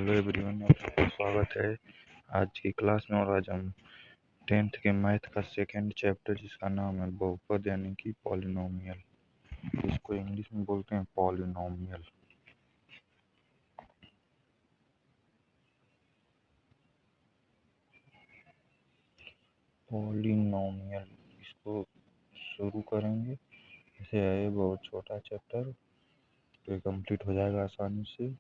Hello everyone, आपका स्वागत है आज की क्लास में। और आज हम 10th के मैथ का सेकंड चैप्टर जिसका नाम है बहुपद यानी कि पॉलिनोमियल, इसको इंग्लिश में बोलते हैं पॉलिनोमियल। पॉलिनोमियल इसको शुरू करेंगे। इसे है बहुत छोटा चैप्टर, तो ये कंप्लीट हो जाएगा आसानी से।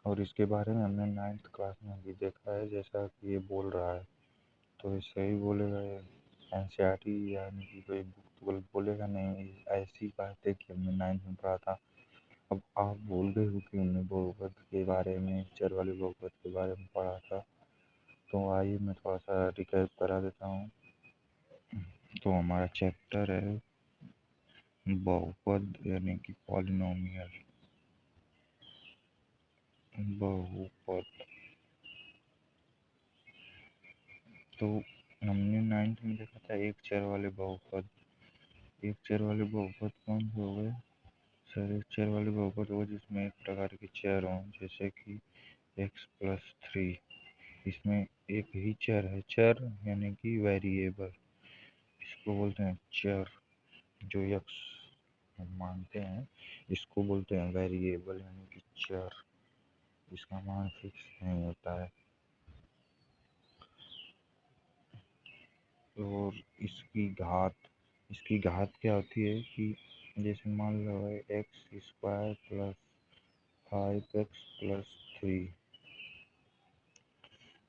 और इसके बारे में हमने 9th क्लास में भी देखा है। जैसा कि ये बोल रहा है तो ये सही बोलेगा, ये एनसीईआरटी यानी कि कोई बुक तो गलत बोलेगा नहीं। ऐसी बात है कि हमने 9th में पढ़ा था। अब आप बोल रहे हो कि हमने बहुपद के बारे में, चर वाले बहुपद के बारे में पढ़ा था, तो आइए मैं थोड़ा सा रिकैप करा देता हूँ। तो हमारा चैप्टर है बहुपद यानी कि पॉलिनोमियल। बहुपद तो हमने 9th में देखा था एक चर वाले बहुपद। एक चर वाले बहुपद कौन से हो गए सर? एक चर वाले बहुपद हो जिसमें एक प्रकार के चर हों, जैसे कि x+3। इसमें एक ही चर है, चर यानी कि वेरिएबल, इसको बोलते हैं चर। जो x हम मानते हैं इसको बोलते हैं वेरिएबल यानी कि चर। इसका मान फिक्स नहीं होता है। और इसकी घात क्या होती है कि जैसे मान लो है x² + 5x+3।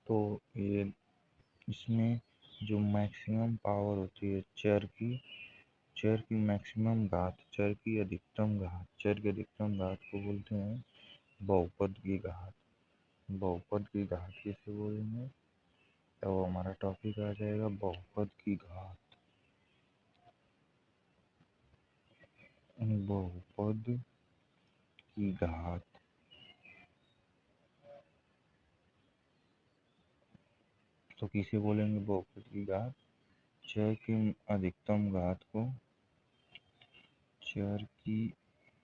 तो ये इसमें जो मैक्सिमम पावर होती है चर की मैक्सिमम घात, चर की अधिकतम घात को बोलते हैं बहुपद की घात। बहुपद की घात किसे बोलेंगे? तो हमारा टॉपिक आ जाएगा बहुपद की घात। बहुपद की घात तो किसे बोलेंगे? बहुपद की घात चर की अधिकतम घात को, चर की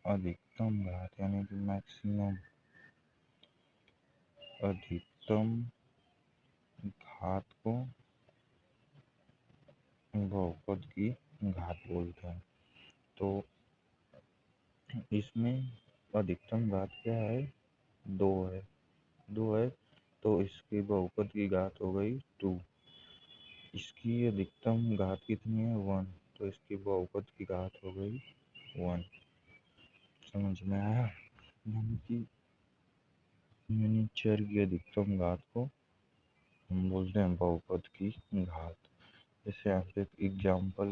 अधिकतम घात यानी कि मैक्सिमम अधिकतम घात को बहुपद की घात बोलते हैं। तो इसमें अधिकतम घात क्या है? 2 है। 2 है तो इसकी बहुपद की घात हो गई 2। इसकी अधिकतम घात कितनी है? 1, तो इसकी बहुपद की घात हो गई 1। समझ में आया? यानी चर की अधिकतम घात को हम बोलते हैं बहुपद की घात। जैसे आप एक एग्जाम्पल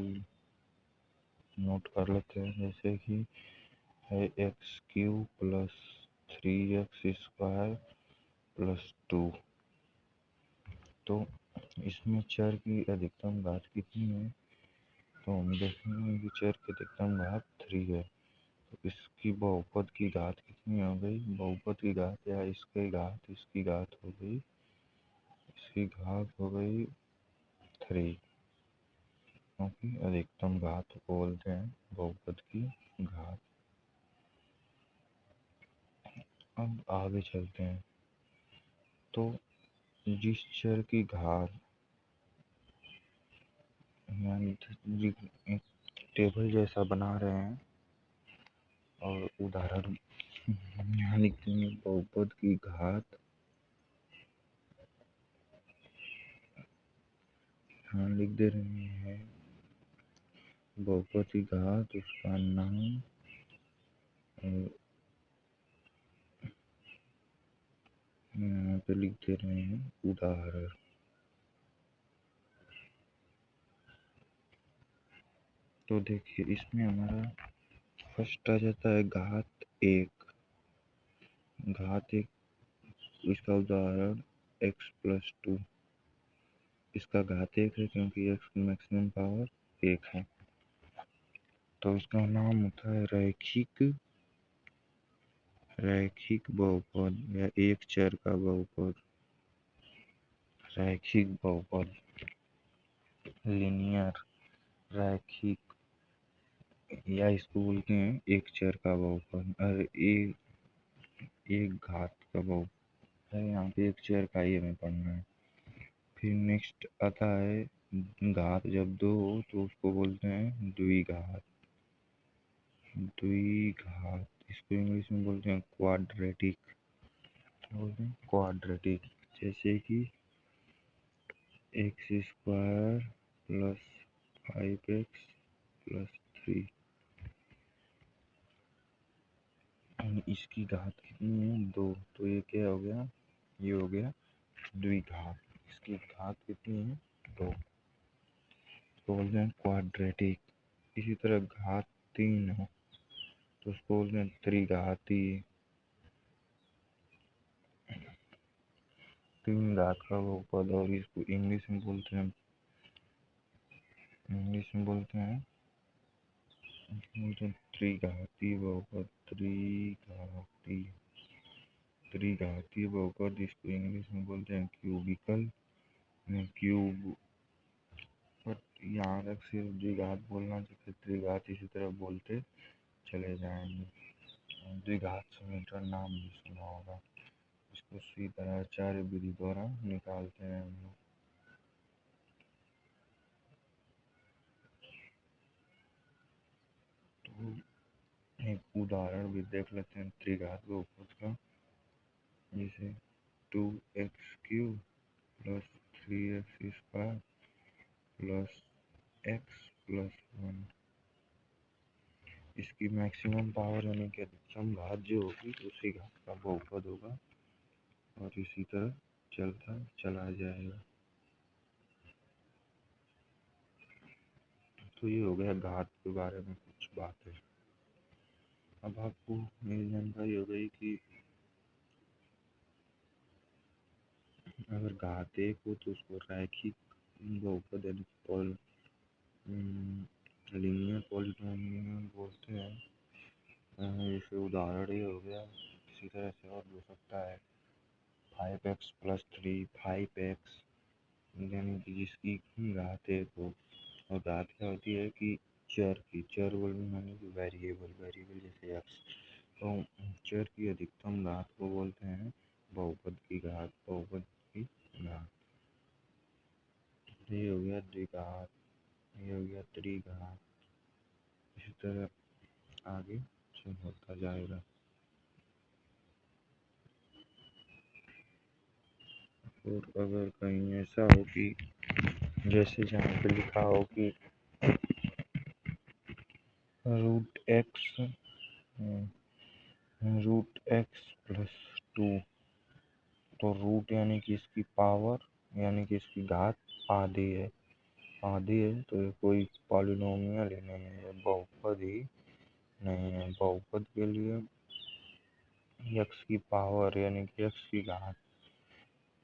नोट कर लेते हैं, जैसे कि है x³ + 3x² + 2। तो इसमें चर की अधिकतम घात कितनी है? तो हम देखेंगे कि चर की अधिकतम घात 3 है। तो इसकी बहुपद की घात कितनी हो गई? बहुपद की घात या इसकी घात हो गई, इसकी घात हो गई 3, क्योंकि अधिकतम घात को बोलते हैं बहुपद की घात। अब आगे चलते हैं। तो जिस चर की घात यानी एक टेबल जैसा बना रहे हैं और उदाहरण यहाँ लिखेंगे बहुपद की घात, यहाँ लिख दे रहे हैं बहुपद की घात, उसका नाम, और यहाँ पे लिख दे रहे हैं उदाहरण। तो देखिए इसमें हमारा फर्स्ट आ जाता है घात 1। इसका उदाहरण x+2। इसका घात 1 है क्योंकि x की मैक्सिमम पावर 1 है। तो इसका नाम होता है रैखिक बहुपद या एक चर का बहुपद। रैखिक बहुपद, लिनियर, रैखिक, या इसको बोलते हैं एक चर का बहुपद और एक घात का बहुपद। है, यहाँ पे एक चेयर का ही हमें पढ़ना है। फिर नेक्स्ट आता है घात जब दो हो तो उसको बोलते हैं द्विघात। द्विघात इसको इंग्लिश में बोलते हैं क्वाड्रेटिक। बोलते हैं क्वाड्रेटिक। जैसे कि x square plus 5x plus 3, इसकी घात कितनी है? 2। तो ये क्या हो गया? ये हो गया द्विघात। इसकी घात कितनी है? 2। तो बोलते हैं क्वाड्रेटिक। इसी तरह घात 3 हो तो उसको बोलते हैं त्रिघाती। 3 घात का बहुपद। और इसको इंग्लिश में बोलते हैं त्रिघाती बहुपद। त्रिघाती बहुपद इसको इंग्लिश में बोलते हैं क्यूबिकल क्यूब। बट यहाँ तक सिर्फ द्विघात बोलना चाहिए, त्रिघात इसी तरह बोलते चले जाएंगे। द्विघात समीकरण नाम भी सुना होगा। इसको श्रीधराचार्य विधि द्वारा निकालते हैं हम लोग। तो एक उदाहरण भी देख लेते हैं त्रिघात बहुपद का। जैसे 2x³ plus 3x² plus x plus 1। इसकी मैक्सिमम पावर यानी कि अधिकतम घात जो होगी उसी घात का बहुपद होगा और इसी तरह चलता चला जाएगा। तो ये हो गया घात के बारे में कुछ बातें। अब आपको मेरी जानकारी हो गई कि अगर घात 1 हो तो उसको रैखिक बहुपद यानी लीनियर पॉलिनोमियल बोलते हैं। जैसे उदाहरण ये हो गया। इसी तरह से और भी हो सकता है 5x प्लस 3 5x, यानी कि जिसकी घात 1 हो। और घात क्या होती है कि चर बोलने यानी कि वेरिएबल जैसे x। तो चर की अधिकतम घात को बोलते हैं बहुपद की घात। ये हो गया द्विघात, ये हो गया त्रिघात। इसी तरह आगे चल होता जाएगा। और अगर कहीं ऐसा हो कि जैसे जहाँ पे लिखा हो कि रूट एक्स प्लस 2, तो रूट यानी कि इसकी पावर यानी कि इसकी घात आधी है। तो ये कोई पॉलिनोमियल ही नहीं है, ये बहुपद ही नहीं है। बहुपद के लिए x की पावर यानी कि x की घात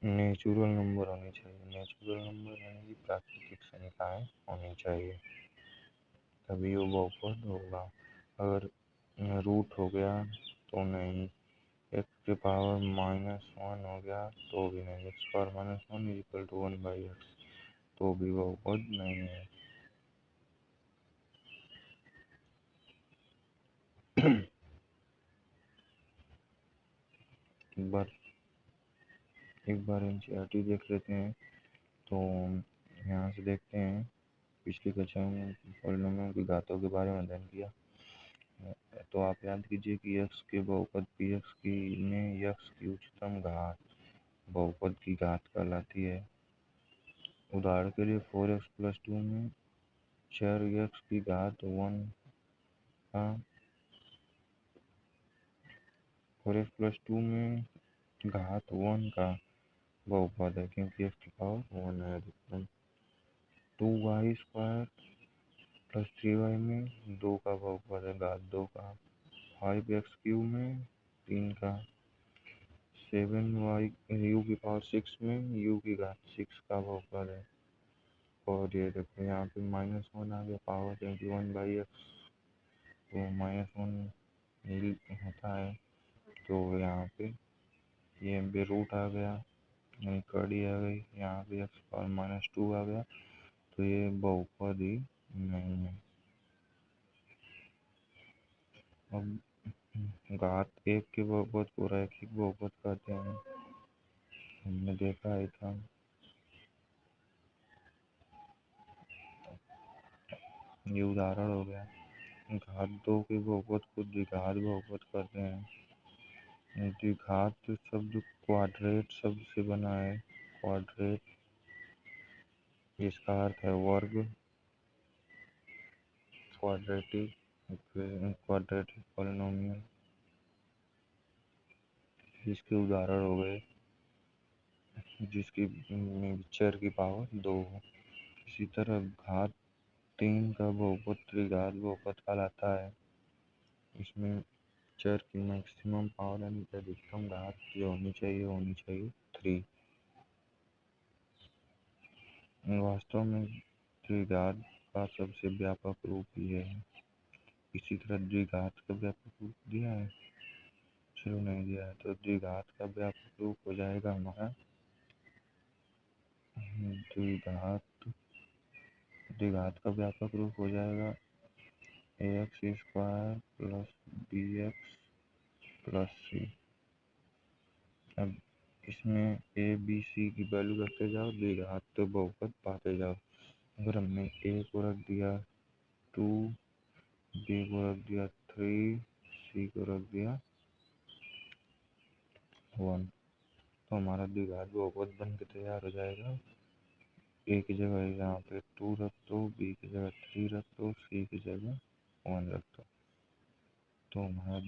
नेचुरल नंबर होनी चाहिए। नेचुरल नंबर यानी कि प्राकृतिक संख्याएं होनी चाहिए, तभी वो बहुपद होगा। अगर रूट हो गया तो नहीं, एक्स के पावर -1 हो गया तो भी नहीं, x power -1 equal to 1/x तो भी बहुपद नहीं है। एक बार एनसीईआरटी देख लेते हैं। तो यहाँ से देखते हैं, पिछली कक्षा में पॉलिनोमियल की घातों के बारे में अध्ययन किया। तो आप याद कीजिए कि x के बहुपद px की में x की उच्चतम घात बहुपद की घात कहलाती है। उदाहरण के लिए 4x प्लस 2 में चर x की घात 1 का 4x प्लस 2 में घात 1 का बहुपद है, क्योंकि x की पावर 1 है अधिकतम। 2y² प्लस 3y में 2 का बहुपद है, घात 2 का। 5x³ में 3 का। 7y u की पावर 6 में u की घात 6 का बहुपद है। और ये देखो यहाँ पे -1 आ गया पावर, क्योंकि 1/x तो -1 होता है। तो यहाँ पे ये पे रूट आ गया, नहीं कड़ी आ गई, यहाँ पे x पावर -2 आ गया, तो ये बहुपद ही नहीं है। अब घात 1 के बहुपद को रैखिक बहुपद कहते हैं। हमने देखा ही था। ये उदाहरण हो गया। घात 2 के बहुपद को द्विघात बहुपद कहते हैं। द्विघात शब्द क्वाड्रेट शब्द से बना है। क्वाड्रेट, इसका अर्थ है वर्ग। Quadratic polynomial. इसके उदाहरण हो गए जिसकी चर की पावर 2 हो। इसी तरह घात 3 का बहुपद त्रिघात बहुपद कहलाता है। इसमें चर की मैक्सिमम पावर यानी कि अधिकतम घात जो होनी चाहिए 3। वास्तव में द्विघात का सबसे व्यापक रूप ये है। इसी तरह द्विघात का व्यापक रूप दिया है, शुरू नहीं दिया है, तो द्विघात का व्यापक रूप हो जाएगा हमारा द्विघात का व्यापक रूप हो जाएगा ax square plus bx plus c. अब इसमें a b c की वैल्यू रखते जाओ, द्विघात तो बहुपद पाते जाओ। अगर हमने a को रख दिया 2, b को रख दिया 3, c को रख दिया 1, तो हमारा द्विघात बहुपद बन के तैयार हो जाएगा। a की जगह यहाँ पे 2 रख दो, b की जगह 3 रख दो, c की जगह 1 रख दो, तो हमारा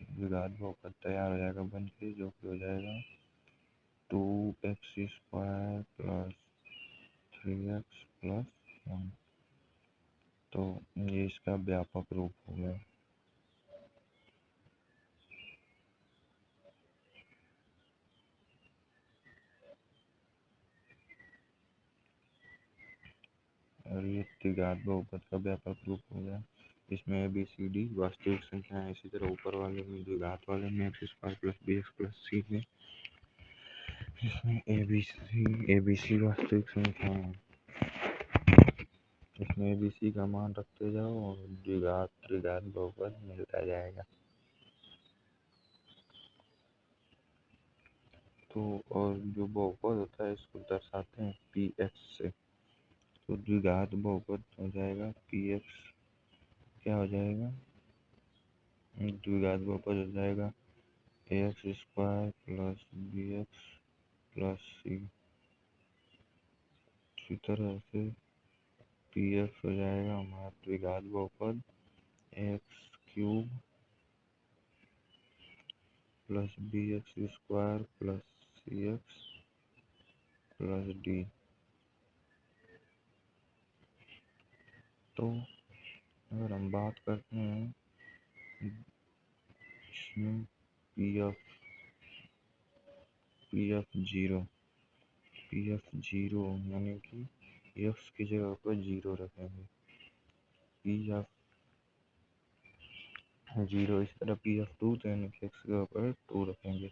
द्विघात बहुपद तैयार हो जाएगा बन के, जो कि हो जाएगा 2x square plus 3x plus 1। तो ये इसका व्यापक रूप हो गया। और ये द्विघात बहुपद का व्यापक रूप हो गया। इसमें ए बी सी डी वास्तविक संख्या है। इसी तरह ऊपर वाले में द्विघात वाले में x square plus b x plus c है। इसमें ए बी सी वास्तविक संख्या है। इसमें ए बी सी का मान रखते जाओ और द्विघात त्रिघात बहुपद मिलता जाएगा। तो और जो बहुपद होता है इसको दर्शाते हैं पी एक्स से। तो द्विघात बहुपद हो जाएगा पी एक्स, क्या हो जाएगा, द्विघात बहुपद हो जाएगा a x square plus b x plus c. इसी तरह से पी एक्स हो जाएगा हमारा द्विघात बहुपद x cube plus b x square plus c x plus d. तो अगर हम बात करते हैं इसमें पी एफ जीरो यानी कि एक्स की जगह पर जीरो रखेंगे, पी एफ जीरो। इस तरह पी एफ टू तो यानी कि एक्स की जगह पर 2 रखेंगे,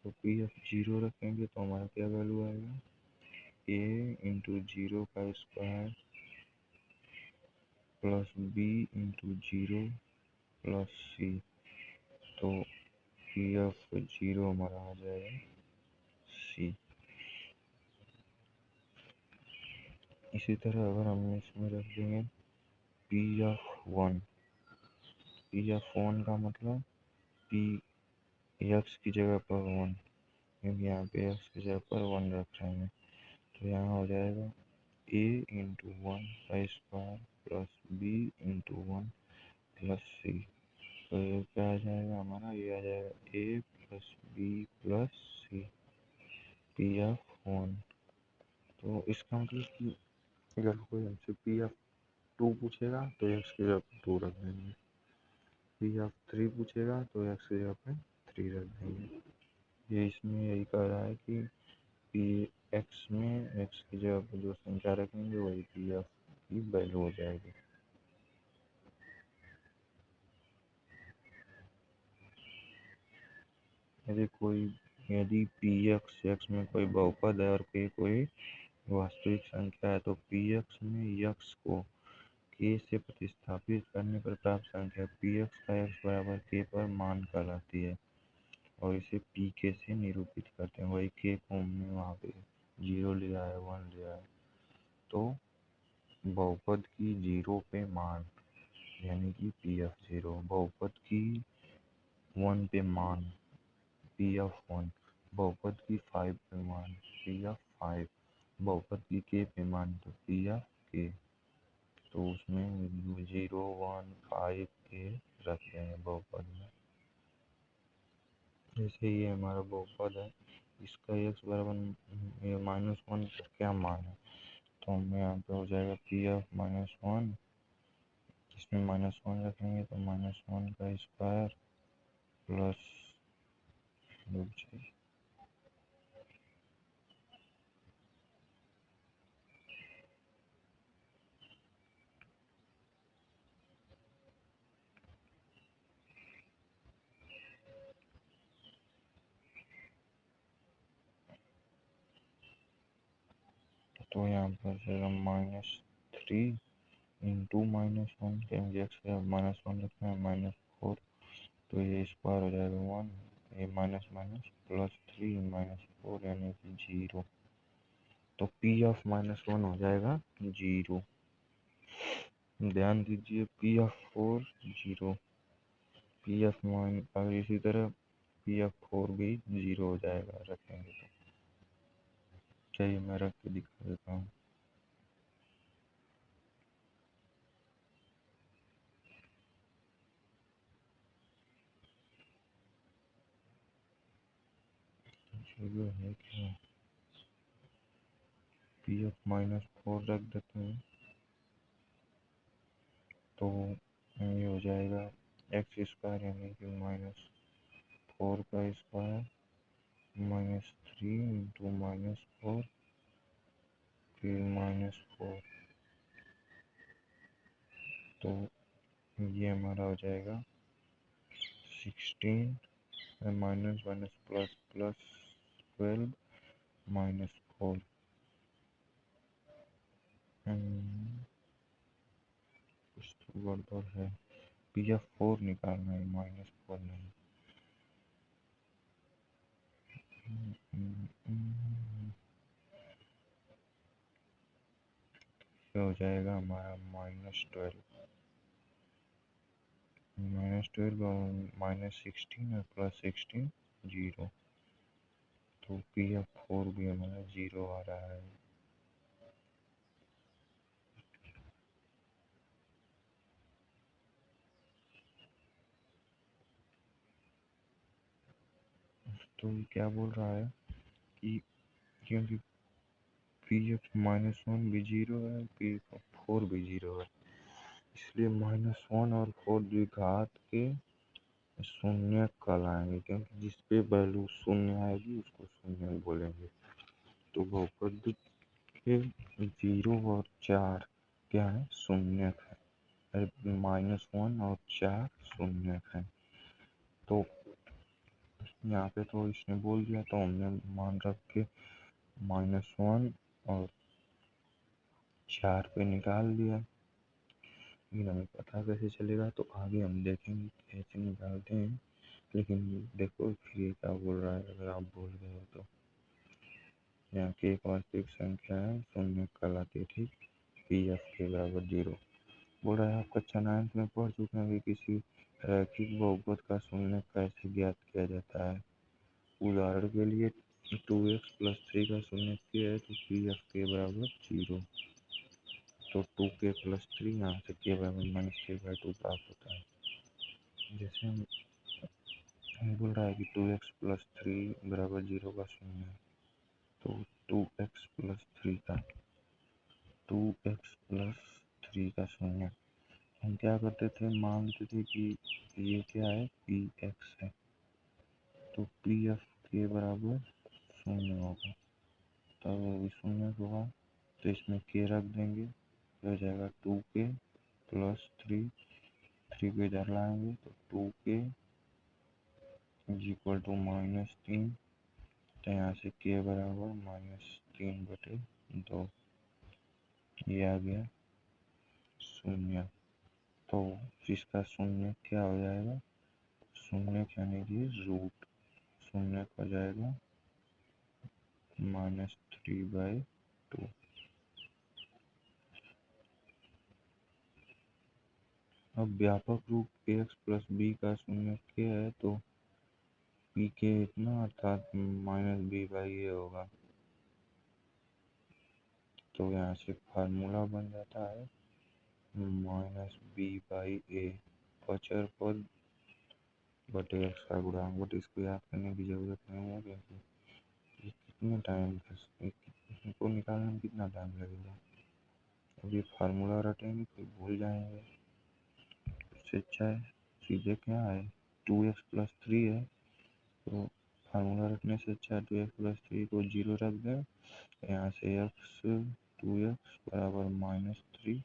तो पी एफ जीरो रखेंगे तो हमारा क्या वैल्यू आएगा, ए इंटू जीरो का square plus b into zero plus c. तो पी एफ जीरो हमारा आ जाएगा सी। इसी तरह अगर हम इसमें रख देंगे P f one, P f one का मतलब पी एक्स की जगह पर 1, क्योंकि यहाँ पे एक्स की जगह पर 1 रख रहे हैं, तो यहाँ हो जाएगा ए इंटू वन का square plus b into one plus c. तो ये क्या आ जाएगा हमारा, ये आ जाएगा a plus b plus c p f one. तो इसका मतलब कि अगर कोई हमसे पी एफ टू पूछेगा तो एक्स की जगह पर 2 रख देंगे, पी एफ थ्री पूछेगा तो एक्स की जगह पर 3 रख देंगे। ये इसमें यही कह रहा है कि पी एक्स में एक्स की जगह पर जो संख्या रखेंगे वही पी एफ की वैल्यू हो जाएगी। यदि पी एक्स एक्स में कोई बहुपद है और कोई वास्तविक संख्या है, तो पी एक्स में यक्स को के से प्रतिस्थापित करने पर प्राप्त संख्या पी एक्स का एक्स बराबर के पर मान कहलाती है। और इसे पी के से निरूपित करते हैं। वही के को हमने वहाँ पे 0 लिया है, 1 लिया है, तो बहुपद की 0 पे मान यानी कि पी एफ 0, बहुपद की 1 पे मान पी एफ 1, बहुपद की 5 पे मान पी एफ 5, बहुपद की के पे मान तो पी एफ के। तो उसमें 0, 1, 5 के रख देंगे बहुपद में। जैसे ये हमारा बहुपद है, इसका x बराबर ये -1 का क्या मान है, तो हमें यहाँ पे हो जाएगा पी एफ -1, इसमें -1 रखेंगे तो -1 का स्क्वायर प्लस तो यहाँ पर -3 इंटू -1 क्योंकि एक्स -1 रखना है -4, तो ये स्क्वायर हो जाएगा 1, ये माइनस माइनस +3 -4 यानी कि 0। तो पी ऑफ -1 हो जाएगा 0। ध्यान दीजिए पी ऑफ 4 0, पी ऑफ अगर इसी तरह पी ऑफ 4 भी 0 हो जाएगा रखेंगे तो। चलिए मैं रख के दिखा देता हूँ। चलो है क्या, पी ऑफ -4 रख देते हैं तो ये हो जाएगा एक्स स्क्वायर यानी कि -4 का स्क्वायर -3 इंटू -4 फिर -4, तो ये हमारा हो जाएगा 16 माइनस माइनस प्लस प्लस 12 -4। कुछ तो गड़बड़ है, पी एफ 4 निकालना है -4 नहीं। ये हो जाएगा हमारा -12 और -16 और +16 0, तो पी एफ 4 भी हमारा 0 आ रहा है। तो क्या बोल रहा है कि क्योंकि पी एफ -1 भी 0 है, पी एफ 4 भी 0 है, इसलिए -1 और 4 द्विघात के शून्य कहलाएंगे, क्योंकि जिस पे वैल्यू शून्य आएगी उसको शून्य बोलेंगे। तो बहुपद के 0 और 4 क्या है, शून्य है, -1 और 4 शून्य है। तो यहाँ पे तो इसने बोल दिया तो हमने मान रख के -1 और 4 पे निकाल दिया, लेकिन हमें पता कैसे चलेगा, तो आगे हम देखेंगे कैसे निकालते हैं। लेकिन देखो फिर ये क्या बोल रहा है, अगर आप भूल गए हो तो यहाँ की एक वास्तविक संख्या है, शून्य कहलाती है, ठीक, पी एफ के बराबर 0। बोल रहा है आप कक्षा 9 में पढ़ चुके हैं कि किसी रैखिक बहुपद का शून्य कैसे ज्ञात किया जाता है। उदाहरण के लिए 2x + 3 का शून्य किया है तो पी एफ के बराबर 0, तो 2k + 3 यहाँ से के बराबर -3/2 प्राप्त होता है। जैसे हम बोल रहा है कि 2x + 3 बराबर 0 का शून्य है, तो 2x + 3 का शून्य हम क्या करते थे, मान लेते थे कि ये क्या है, पी एक्स है, तो पी एफ के बराबर शून्य होगा, तब वो शून्य होगा तो इसमें के रख देंगे, तो हो जाएगा 2k + 3, 3 को इधर लाएंगे तो 2k = -3, तो यहाँ से के बराबर -3/2, ये आ गया शून्य। तो इसका शून्य क्या हो जाएगा, शून्य यानी कि रूट, शून्य हो जाएगा -3/2। अब व्यापक रूप ax प्लस बी का शून्य क्या है तो पी के इतना अर्थात -b/a होगा। तो यहाँ से फार्मूला बन जाता है -b/a अचर पद बटे एक्स का गुणांक। बट इसको याद करने की ज़रूरत नहीं है क्योंकि ये कितने टाइम को निकालने में कितना टाइम लगेगा। अब ये फार्मूला रटेंगे फिर भूल जाएंगे। इससे अच्छा है सीधे क्या है 2x+3 है तो फार्मूला रखने से अच्छा 2x+3 को 0 रख दें। यहाँ से x 2x बराबर -3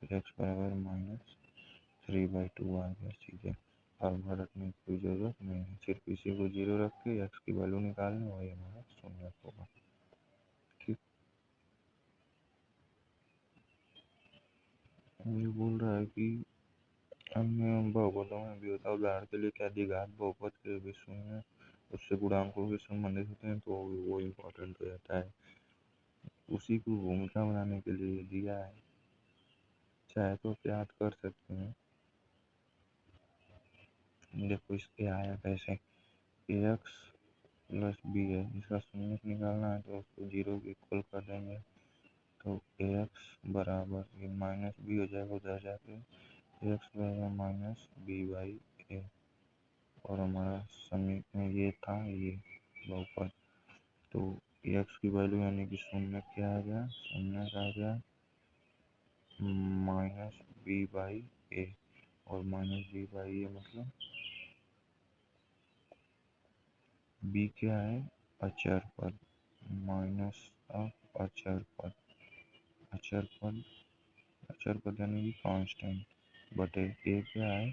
फिर x बराबर -3/2 आ गया। सीधे फार्मूला रखने की कोई ज़रूरत नहीं है, सिर्फ इसी को 0 रख के x की वैल्यू निकालनी, वही हमारा शून्य होगा। ठीक, ये बोल रहा है कि अन्य बहुपदों में भी होता है। उदाहरण के लिए क्या द्विघात बहुपद के भी शून्य उससे गुणांकों के संबंधित होते हैं तो वो इम्पोर्टेंट हो जाता है। उसी को भूमिका बनाने के लिए दिया है, चाहे तो याद कर सकते हैं। देखो इसके आया कैसे ax प्लस बी है, इसका शून्य निकालना है तो उसको 0 के इक्वल कर देंगे तो ax बराबर ये -b हो जाएगा उधर जाके ax बराबर -b/a और हमारा समीकरण ये था ये बहुपद। तो x की वैल्यू यानी कि शून्य क्या आ गया, शून्य आ गया -b/a और -b/a मतलब b क्या है अचर पद माइनस ऑफ अचर पद। अचर पद यानी कि कांस्टेंट बटे a क्या है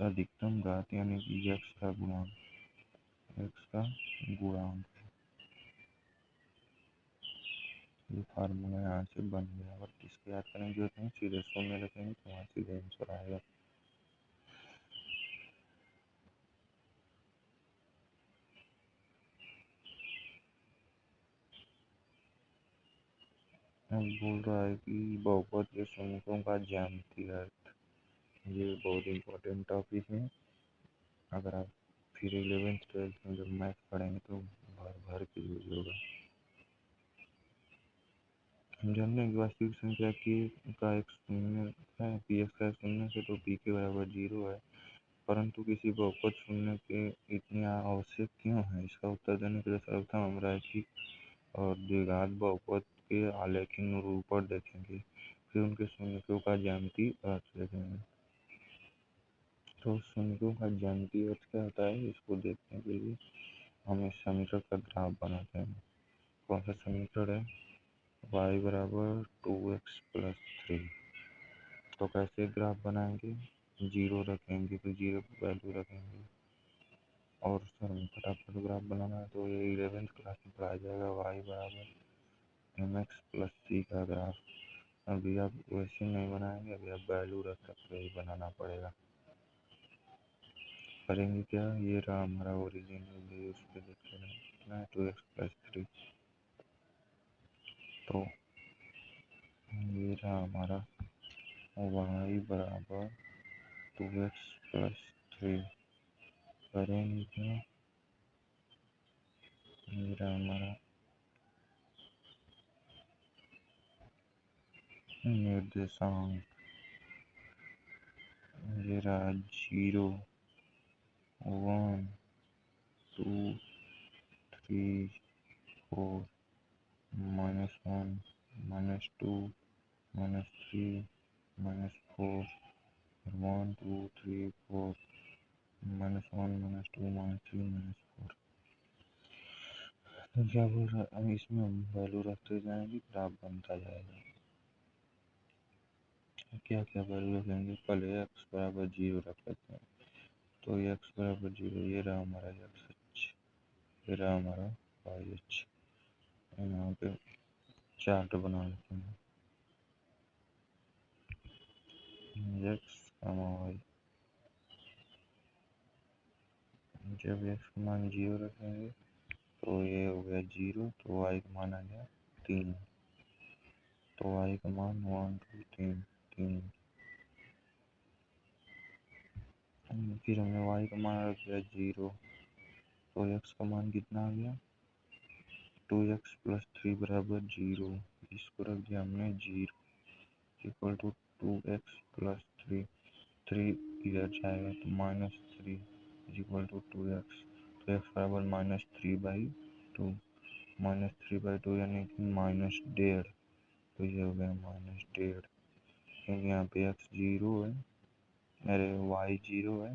अधिकतम घात यानी कि x का गुणांक। ये फार्मूला यहाँ से बन गया और किसके याद करने की जरूरत नहीं, सीधे शून्य रखेंगे तो वहाँ सीधे आंसर आएगा। अब बोल रहा है कि बहुपद के शून्यों का ज्यामितीय अर्थ, ये बहुत इम्पोर्टेंट टॉपिक है। अगर आप फिर 11th-12th में जब मैथ पढ़ेंगे तो भर भर के यूज होगा। हम जानते हैं कि वास्तविक संख्या का एक शून्य है, पी एक्स का शून्य से तो पी के बराबर 0 है, परंतु किसी बहुपद शून्य के इतनी आवश्यक क्यों है। इसका उत्तर देने के लिए सर्वप्रथम हम रैखिक और द्विघात बहुपद के आलेखी निरूपण देखेंगे, फिर उनके शून्यों का ज्यामितीय अर्थ देखेंगे। तो शून्यों का ज्यामितीय अर्थ क्या होता है इसको देखने के लिए हम इस समीकरण का ग्राफ बनाते हैं। कौन सा समीकरण है y बराबर 2x+3। तो कैसे ग्राफ बनाएंगे, 0 रखेंगे तो 0 वैल्यू रखेंगे और सर फटाफट ग्राफ बनाना है तो ये 11th क्लास में पढ़ाया जाएगा y बराबर mx+c का ग्राफ। अभी आप वैसे नहीं बनाएंगे, अभी आप वैल्यू रख सकते ही बनाना पड़ेगा। करेंगे क्या, ये रहा हमारा ओरिजिनल, उस पर देख लेना है 2x+3। तो ये रहा हमारा y बराबर 2x+3। करेंगे क्या, ये रहा हमारा निर्देशांक, ये रहा 0 1 2 3 4 -1 -2 -3 -4 1 2 3 4 -1 -2 -3 -4। तो क्या बोल रहा है, इसमें हम वैल्यू रखते जाएंगे ग्राफ बनता जाएगा। क्या क्या वैल्यू रखेंगे, पहले x बराबर 0 रख लेते हैं तो x बराबर 0, ये रहा हमारा x अक्ष, ये रहा हमारा y अक्ष। यहाँ पे चार्ट बना लेते हैं x, y। जब x का मान 0 रखेंगे तो ये हो गया 0, तो y का मान आ गया 3, तो y का मान 1 2 3 3। फिर हमने y का मान रख दिया 0, तो x का मान कितना आ गया 2x प्लस 3 बराबर 0। इसको रख दिया हमने 0 इक्वल टू 2x प्लस 3, 3 इधर जाएगा तो -3 इक्वल टू 2x, तो x बराबर -3/2, -3/2 यानी कि -1.5, तो ये हो गया -1.5, क्योंकि यहाँ पे x 0 है, अरे y 0 है,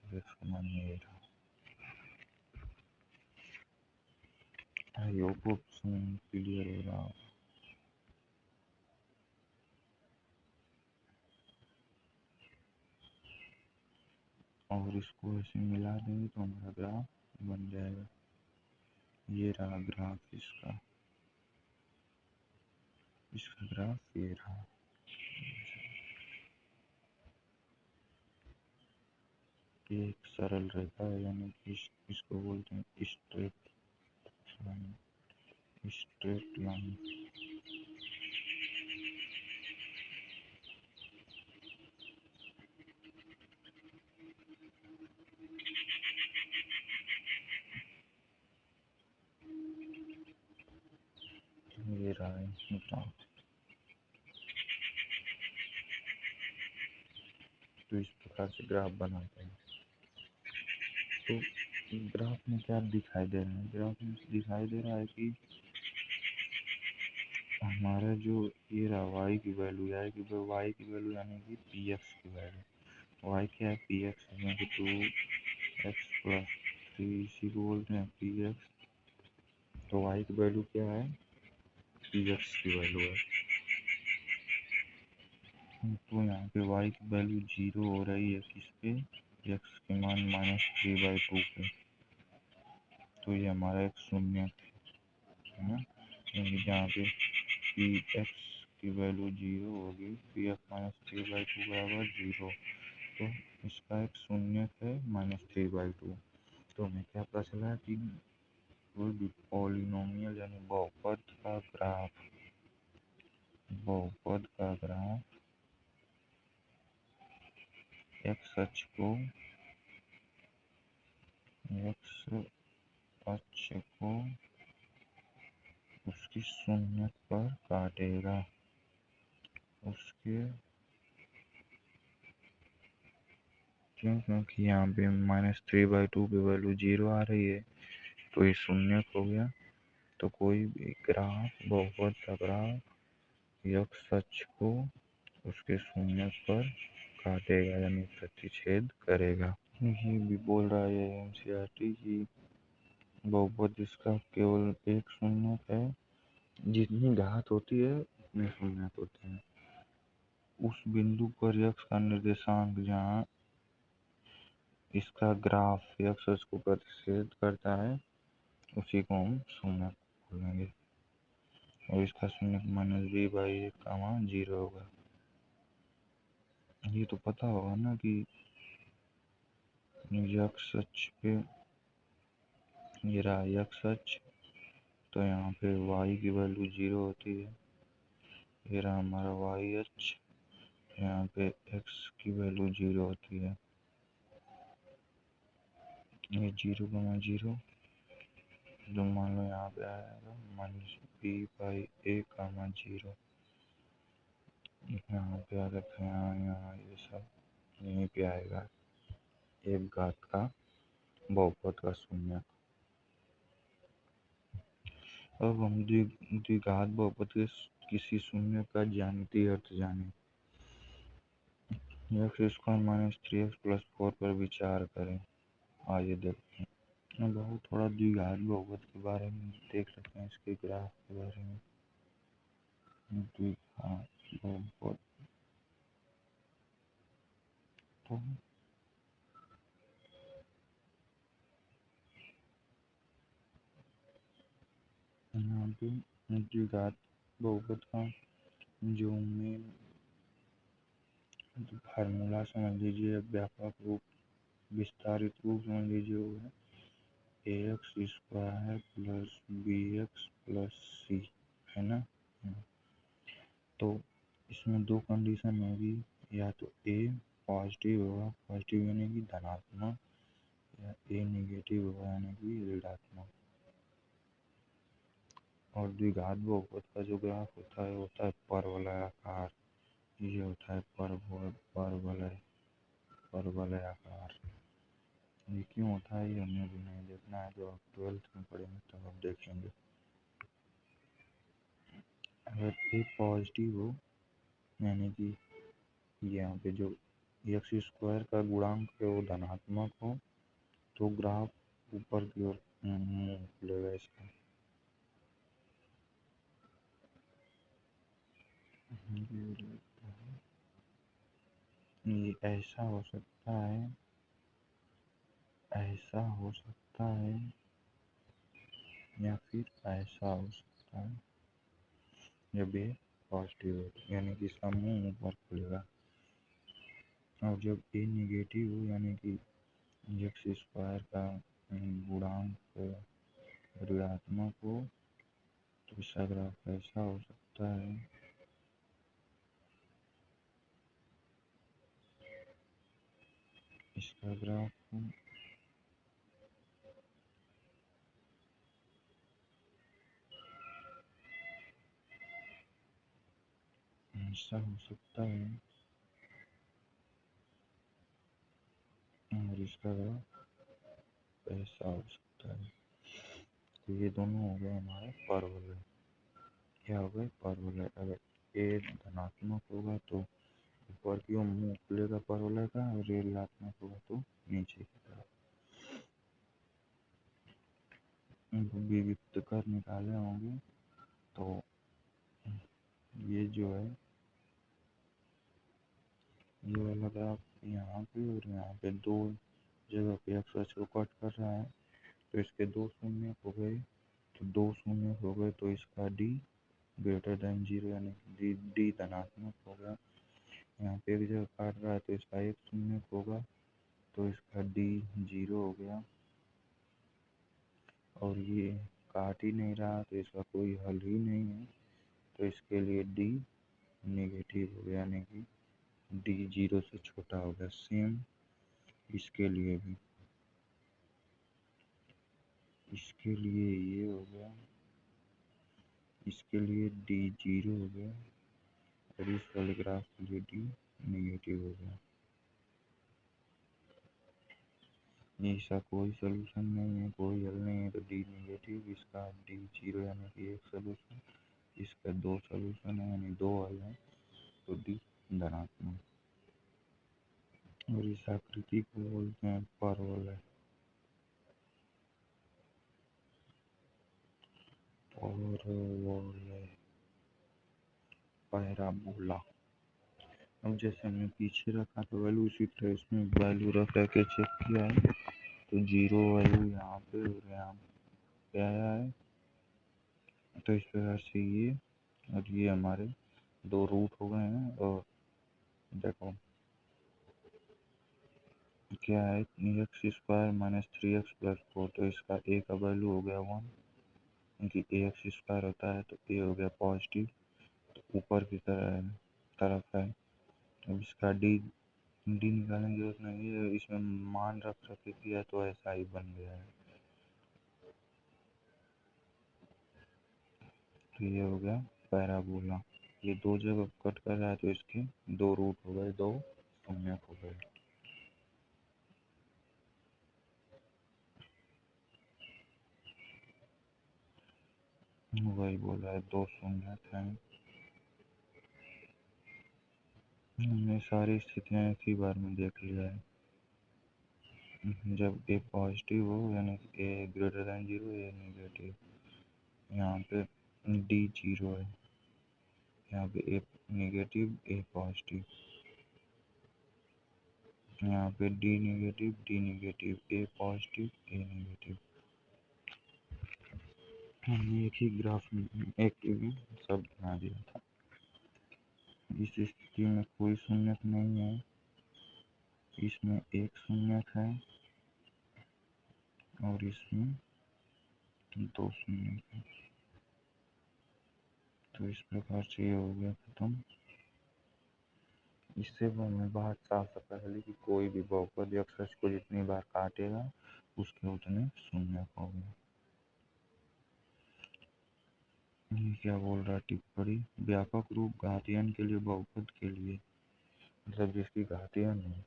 x का मान ये रहा। आई होप ऑप्शन क्लियर हो रहा। और इसको ऐसे मिला देंगे तो हमारा ग्राफ बन जाएगा। ये रहा ग्राफ इसका ग्राफ ये रहा। ये एक सरल रेखा है, यानी कि इसको बोलते हैं स्ट्रेट लाइन, स्ट्रेट लाइन। ये रहा है ग्राफ। तो इस प्रकार से ग्राफ बनाते हैं। तो ग्राफ में क्या दिखाई दे रहा है, ग्राफ में दिखाई दे रहा है कि हमारा जो ये रहा y की वैल्यू है कि y की वैल्यू यानी कि px की वैल्यू, y क्या है px यानी कि 2x प्लस 3, इसी को बोलते हैं px। तो y की वैल्यू क्या है px की वैल्यू है, तो यहाँ पे y की वैल्यू 0 हो रही है किस पे, x के मान -3/2 पे, तो ये हमारा एक शून्य है ना, क्योंकि जहाँ पे px की वैल्यू 0 होगी, px -3/2 बराबर 0, तो इसका एक शून्य है -3/2। तो हमें क्या पता चला कि कोई भी पॉलिनोमियल यानी बहुपद का ग्राफ एक्स अक्ष को उसकी शून्य पर काटेगा, उसके क्योंकि यहाँ पे -3/2 की वैल्यू 0 आ रही है, तो ये शून्य हो गया। तो कोई भी ग्राफ बहुपद का ग्राफ एक्स अक्ष को उसके शून्य पर काटेगा यानी प्रतिच्छेद करेगा। ये भी बोल रहा है एनसीईआरटी की बहुपद जिसका केवल एक शून्य है, जितनी घात होती है उतने शून्य होते हैं, उस बिंदु पर यक्ष का निर्देशांक जहाँ इसका ग्राफ यक्ष अक्ष को प्रतिच्छेद करता है उसी को हम शून्य बोलेंगे, और इसका शून्य -b/1 का मान 0 होगा। ये तो पता होगा ना कि यक्ष अक्ष पे ये रहा यक्ष अक्ष, तो यहाँ पे y की वैल्यू 0 होती है, ये रहा हमारा y अक्ष, यहाँ पे x की वैल्यू 0 होती है, ये 0,0, जो मान लो यहाँ पे आएगा -b/a, 0, यहाँ पे आ रखा है, यहाँ ये सब यहीं पे आएगा एक घात का बहुपद का शून्य। अब हम द्विघात बहुपद के किसी शून्य का ज्यामितीय अर्थ जाने। x² - 3x + 4 पर विचार करें। आइए देखते हैं। बहुत थोड़ा द्विघात बहुपद के बारे में देख लेते हैं, इसके ग्राफ के बारे में। द्विघात बहुपद तो यहाँ पे द्विघात बहुपद का जो मेन फार्मूला समझ लीजिए व्यापक रूप विस्तारित रूप समझ लीजिए वो है ax² plus bx plus c, है ना। तो इसमें दो कंडीशन होगी, या तो ए पॉजिटिव होगा, पॉजिटिव यानी कि धनात्मक, या ए निगेटिव होगा यानी कि ऋणात्मक। और द्विघात बहुपद का जो ग्राफ होता है परवलयाकार। ये होता है परवलयाकार। ये क्यों होता है ये हमें भी नहीं देखना है, जो आप 12th में पढ़ेंगे तब आप देखेंगे। अगर ए पॉजिटिव हो यानी कि यहाँ पे जो x² का गुणांक है वो धनात्मक हो, तो ग्राफ ऊपर की ओर मुंह खुलेगा इसका। ये ऐसा हो सकता है, ऐसा हो सकता है, या फिर ऐसा हो सकता है, जब ये पॉजिटिव हो यानी कि इसका मुंह ऊपर खुलेगा। और जब ए निगेटिव हो यानी कि x² का गुणांक ऋणात्मक हो, तो इसका ग्राफ ऐसा हो सकता है, इसका ग्राफ ऐसा हो सकता है, और इसका ग्राफ ऐसा हो सकता है। तो ये दोनों हो गए हमारे परवलय। क्या हो गए? परवलय। अगर ए धनात्मक होगा तो ऊपर की ओर मुंह खुलेगा परवलय का, और ए ऋणात्मक होगा तो नीचे की तरफ। विविक्त कर निकाले होंगे तो ये जो है ये वाला ग्राफ यहाँ पे और यहाँ पे दो जगह पे एक्स अक्ष को कट कर रहा है, तो इसके दो शून्य हो गए, तो दो शून्य हो गए तो इसका डी ग्रेटर देन 0 यानी कि डी धनात्मक हो गया। यहाँ पे एक जगह काट रहा है तो इसका एक शून्य होगा, तो इसका डी 0 हो गया। और ये काट ही नहीं रहा तो इसका कोई हल ही नहीं है, तो इसके लिए डी नेगेटिव हो गया, यानी कि डी 0 से छोटा हो गया। सेम इसके लिए भी, इसके लिए ये हो गया, इसके लिए डी 0 हो गया, और इस वाले ग्राफ के लिए डी नेगेटिव हो गया। इसका कोई सलूशन नहीं है, कोई हल नहीं है, तो डी नेगेटिव, इसका डी 0 यानी कि एक सलूशन, इसका दो सलूशन है यानी दो हल है, तो डी धनात्मक। और इस आकृति को बोलते हैं परवलय। परवलय, पैराबोला। अब जैसे हमने पीछे रखा तो वैल्यू उसी तरह इसमें वैल्यू रख के चेक किया है, तो 0 वैल्यू यहाँ पे और यहाँ पे आया है। तो इस प्रकार से ये और ये हमारे दो रूट हो गए हैं। और देखो क्या है, x² माइनस 3x प्लस 4, तो इसका a का वैल्यू हो गया 1, क्योंकि ax² होता है तो a हो गया पॉजिटिव, तो ऊपर की तरफ है। अब इसका डी निकालने की जरूरत नहीं है, इसमें मान रख के किया तो ऐसा ही बन गया है। तो ये हो गया पैराबोला। ये दो जगह कट कर रहा है तो इसके दो रूट हो गए, दो शून्य हो गए। वही बोल रहा है, दो शून्य थे। हमने सारी स्थितियाँ एक ही बार में देख लिया है। जब ए पॉजिटिव हो यानी ए ग्रेटर देन 0, ए नेगेटिव, यहाँ पे डी 0 है, यहाँ पे ए नेगेटिव, ए पॉजिटिव, यहाँ पे डी नेगेटिव, ए पॉजिटिव, ए नेगेटिव। हमने एक ही ग्राफ में एक सब बना दिया था। इस स्थिति में कोई शून्य नहीं है, इसमें एक शून्यक है और इसमें दो शून्यक है। तो इस प्रकार से ये हो गया खत्म। इससे हमें बात साफ पता चली कि कोई भी बहुपद अक्षर को जितनी बार काटेगा उसके उतने शून्यक होंगे। ये क्या बोल रहा है टिप्पणी, व्यापक रूप घातीयन के लिए बहुपद के लिए मतलब जिसकी घातीयन है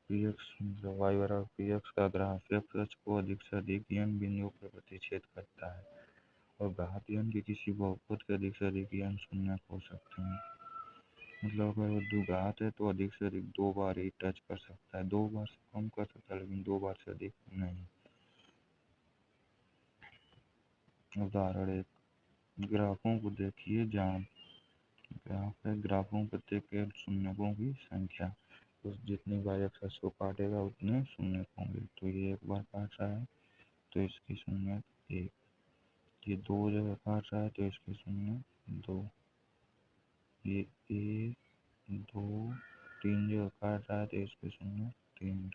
px मतलब y बराबर px का ग्राफ x को अधिक से अधिक n बिंदुओं पर प्रतिच्छेद करता है और घातीयन के किसी बहुपद के अधिक से अधिक n शून्यक हो सकते हैं। मतलब अगर वो द्विघात है तो अधिक से अधिक दो बार ही टच कर सकता है, दो बार से कम कर सकता है लेकिन दो बार से अधिक नहीं। उदाहरण एक, ग्राफों को देखिए जहाँ ग्राफ है, ग्राफों प्रत्येक के शून्यकों की संख्या, तो जितनी बार एक्स को काटेगा उतने शून्यक होंगे। तो ये एक बार काट रहा है तो इसकी शून्यक एक, ये दो जगह काट रहा है तो इसकी शून्यक दो, ये एक दो तीन जगह काट रहा है तो इसकी शून्यक तीन,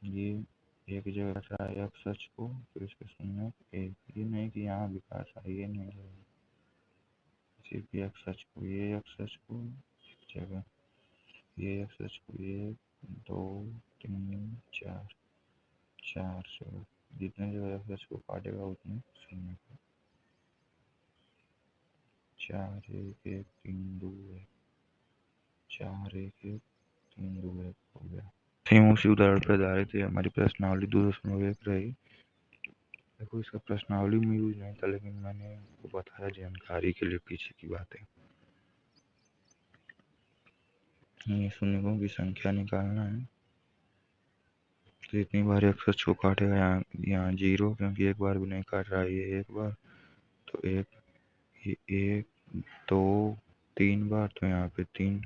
ये एक जगह काट रहा है एक्स को तो इसकी शून्यक एक। ये नहीं कि यहाँ भी काट रहा है, ये नहीं लगेगा, सिर्फ एक्स को, ये एक्स को एक जगह, ये एक्स को एक दो तीन चार, चार जगह, जितने जगह एक्स को काटेगा उतने शून्य को। चार एक एक तीन दो एक, चार एक एक तीन दो एक हो गया। सेम उसी उदाहरण पर आधारित है हमारी प्रश्नावली 2.1 रही। देखो इसका प्रश्नावली में यूज नहीं था लेकिन मैंने आपको बताया जानकारी के लिए पीछे की बातें। ये शून्यकों की संख्या निकालना है तो इतनी बार एक्स को काटेगा, यहाँ जीरो क्योंकि एक बार भी नहीं काट रहा है, ये एक बार तो एक, ये एक दो तीन बार तो यहाँ पे तीन,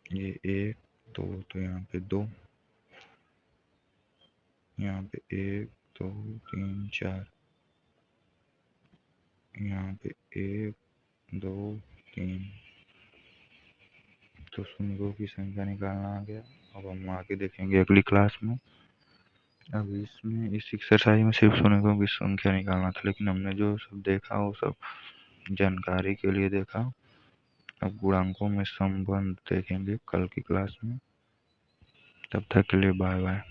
ये एक दो तो यहाँ पे दो, यहाँ पे एक दो तीन चार, यहाँ पे एक दो तीन, तो शून्यकों की संख्या निकालना आ गया। अब हम आगे देखेंगे अगली क्लास में। अब इसमें इस एक्सरसाइज में सिर्फ शून्यकों की संख्या निकालना था लेकिन हमने जो सब देखा वो सब जानकारी के लिए देखा। अब गुणांकों में संबंध देखेंगे कल की क्लास में। तब तक के लिए बाय बाय।